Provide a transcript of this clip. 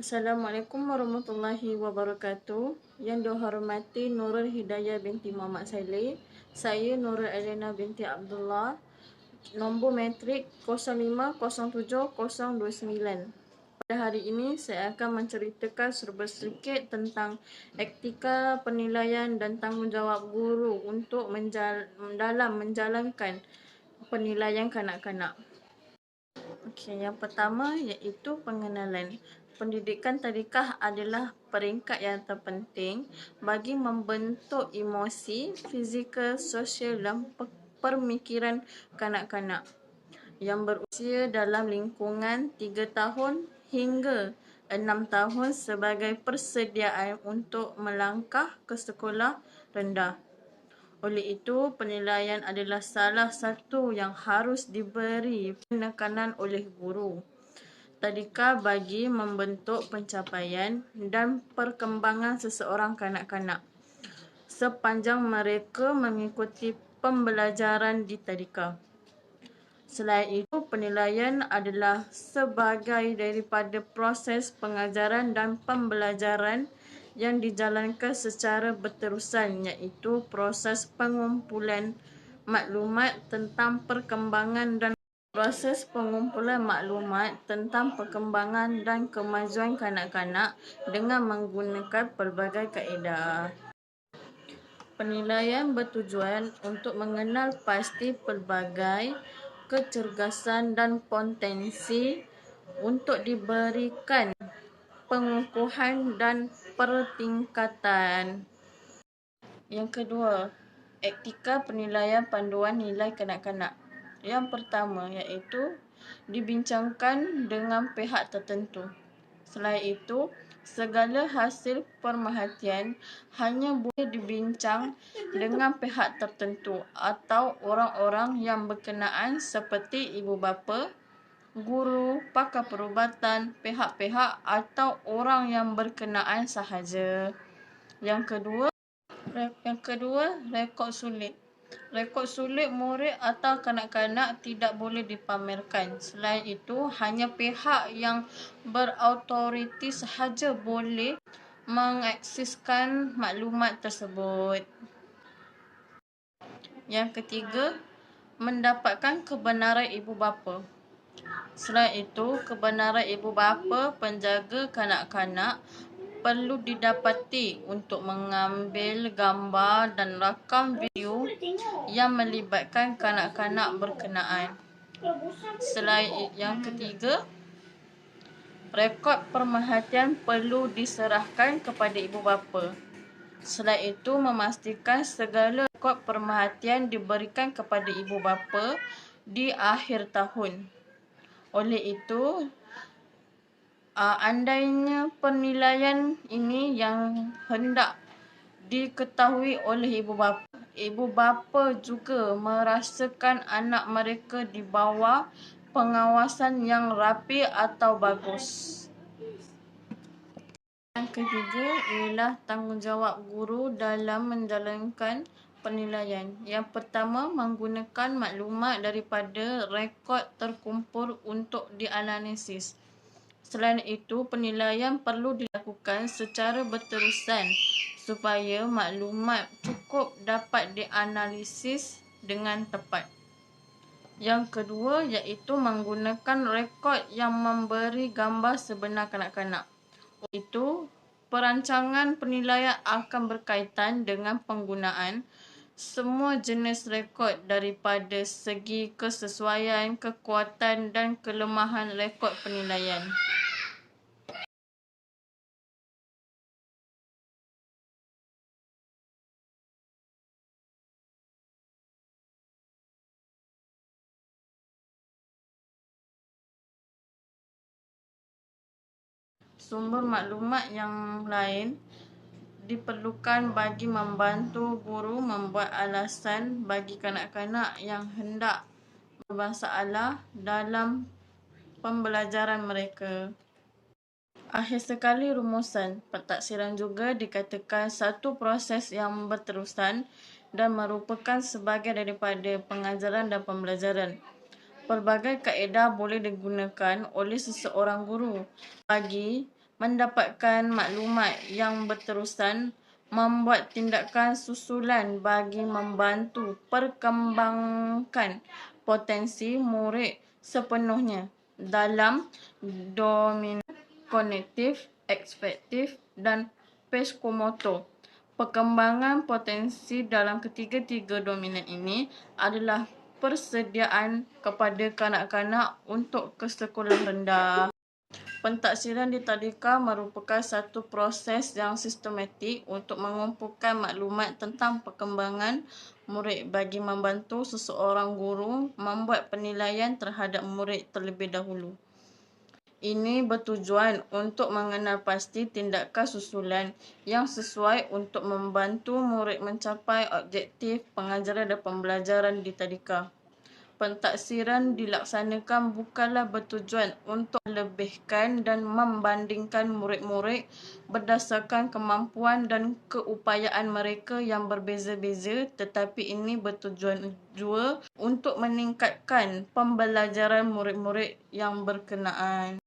Assalamualaikum warahmatullahi wabarakatuh. Yang dihormati Nurul Hidayah binti Muhammad Saleh. Saya Nurul Elena binti Abdullah. Nombor matrik 0507-029. Pada hari ini saya akan menceritakan serba sedikit tentang etika penilaian dan tanggungjawab guru untuk dalam menjalankan penilaian kanak-kanak. Okey, yang pertama iaitu pengenalan. Pendidikan tadika adalah peringkat yang terpenting bagi membentuk emosi, fizikal, sosial dan pemikiran kanak-kanak yang berusia dalam lingkungan 3 tahun hingga 6 tahun sebagai persediaan untuk melangkah ke sekolah rendah. Oleh itu, penilaian adalah salah satu yang harus diberi penekanan oleh guru tadika bagi membentuk pencapaian dan perkembangan seseorang kanak-kanak sepanjang mereka mengikuti pembelajaran di tadika. Selain itu, penilaian adalah sebagai daripada proses pengajaran dan pembelajaran yang dijalankan secara berterusan, iaitu proses pengumpulan maklumat tentang perkembangan dan kemajuan kanak-kanak dengan menggunakan pelbagai kaedah. Penilaian bertujuan untuk mengenal pasti pelbagai kecergasan dan potensi untuk diberikan pengukuhan dan pertingkatan. Yang kedua, etika penilaian panduan nilai kanak-kanak. Yang pertama iaitu dibincangkan dengan pihak tertentu. Selain itu, segala hasil pemerhatian hanya boleh dibincang dengan pihak tertentu atau orang-orang yang berkenaan seperti ibu bapa, guru, pakar perubatan, pihak-pihak atau orang yang berkenaan sahaja. Yang kedua, rekod sulit. Rekod sulit murid atau kanak-kanak tidak boleh dipamerkan. Selain itu, hanya pihak yang berautoriti sahaja boleh mengakseskan maklumat tersebut. Yang ketiga, mendapatkan kebenaran ibu bapa. Selain itu, kebenaran ibu bapa penjaga kanak-kanak perlu didapati untuk mengambil gambar dan rakam video yang melibatkan kanak-kanak berkenaan. Yang ketiga, rekod pemerhatian perlu diserahkan kepada ibu bapa. Selain itu, memastikan segala rekod pemerhatian diberikan kepada ibu bapa di akhir tahun. Oleh itu, andainya penilaian ini yang hendak diketahui oleh ibu bapa juga merasakan anak mereka di bawah pengawasan yang rapi atau bagus. Yang ketiga ialah tanggungjawab guru dalam menjalankan penilaian. Yang pertama, menggunakan maklumat daripada rekod terkumpul untuk dianalisis. Selain itu, penilaian perlu dilakukan secara berterusan supaya maklumat cukup dapat dianalisis dengan tepat. Yang kedua iaitu menggunakan rekod yang memberi gambar sebenar kanak-kanak. Itu, perancangan penilaian akan berkaitan dengan penggunaan semua jenis rekod daripada segi kesesuaian, kekuatan dan kelemahan rekod penilaian. Sumber maklumat yang lain diperlukan bagi membantu guru membuat alasan bagi kanak-kanak yang hendak bermasalah dalam pembelajaran mereka. Akhir sekali, rumusan pentaksiran juga dikatakan satu proses yang berterusan dan merupakan sebahagian daripada pengajaran dan pembelajaran. Pelbagai kaedah boleh digunakan oleh seseorang guru bagi mendapatkan maklumat yang berterusan, membuat tindakan susulan bagi membantu perkembangkan potensi murid sepenuhnya dalam domain kognitif, ekspresif, dan psikomotor. Perkembangan potensi dalam ketiga-tiga dominan ini adalah persediaan kepada kanak-kanak untuk ke sekolah rendah. Pentaksiran di tadika merupakan satu proses yang sistematik untuk mengumpulkan maklumat tentang perkembangan murid bagi membantu seseorang guru membuat penilaian terhadap murid terlebih dahulu. Ini bertujuan untuk mengenal pasti tindakan susulan yang sesuai untuk membantu murid mencapai objektif pengajaran dan pembelajaran di tadika. Pentaksiran dilaksanakan bukanlah bertujuan untuk melebihkan dan membandingkan murid-murid berdasarkan kemampuan dan keupayaan mereka yang berbeza-beza, tetapi ini bertujuan jua untuk meningkatkan pembelajaran murid-murid yang berkenaan.